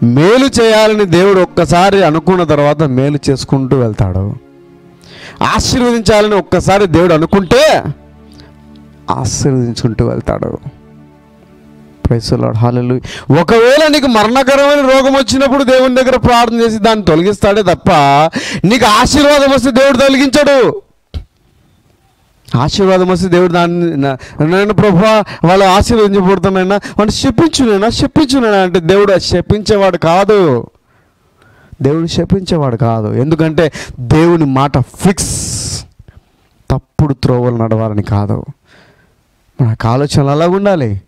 మేలు చేయాలని దేవుడు ఒక్కసారి అనుకున్న తర్వాత మేలు చేసుకుంటూ వెళ్తాడు. ఆశీర్వదించాలని ఒక్కసారి దేవుడు అనుకుంటే ఆశీర్వదించుకుంటూ వెళ్తాడు. ప్రైజ్ ది లార్డ్, హల్లెలూయా. ఒకవేళ నీకు మరణకరమైన రోగం వచ్చినప్పుడు దేవుని దగ్గర ప్రార్థన చేసి దాన్ని తొలగిస్తాడే తప్ప నీకు ఆశీర్వాదం వస్తే దేవుడు తొలగించడు. ఆశీర్వాదం వస్తే దేవుడు దాన్ని నేను ప్రభువా వాళ్ళు ఆశీర్వదించబడుతున్నాయినా వాడిని చెప్పించునైనా అంటే దేవుడు శపించేవాడు కాదు. దేవుడు శపించేవాడు కాదు. ఎందుకంటే దేవుని మాట ఫిక్స్. తప్పుడు త్రోవలు నడవాలని కాదు. మనకు ఆలోచనలు అలా ఉండాలి.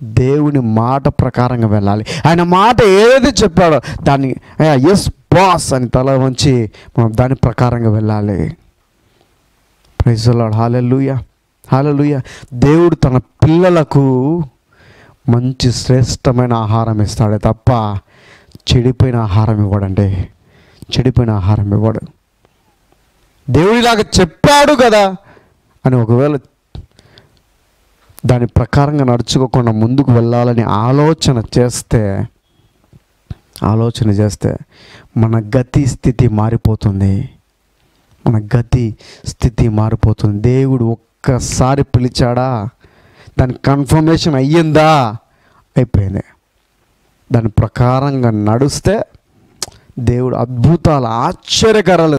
దేవుని మాట ప్రకారంగా వెళ్ళాలి. ఆయన మాట ఏదైతే చెప్పాడో దాన్ని ఎస్ బాస్ అని తల వంచి మనం దాని ప్రకారంగా వెళ్ళాలి. ప్రైజ్ ది లార్డ్, హల్లెలూయా, హల్లెలూయా. దేవుడు తన పిల్లలకు మంచి శ్రేష్టమైన ఆహారం ఇస్తాడే తప్ప చెడిపోయిన ఆహారం ఇవ్వడండి. చెడిపోయిన ఆహారం ఇవ్వడు. దేవుడిలాగా చెప్పాడు కదా అని ఒకవేళ దాని ప్రకారంగా నడుచుకోకుండా ముందుకు వెళ్ళాలని ఆలోచన చేస్తే మన గతి స్థితి మారిపోతుంది. దేవుడు ఒక్కసారి పిలిచాడా, దాని కన్ఫర్మేషన్ అయ్యిందా, అయిపోయింది. దాని ప్రకారంగా నడుస్తే దేవుడు అద్భుతాలు ఆశ్చర్యకరాలు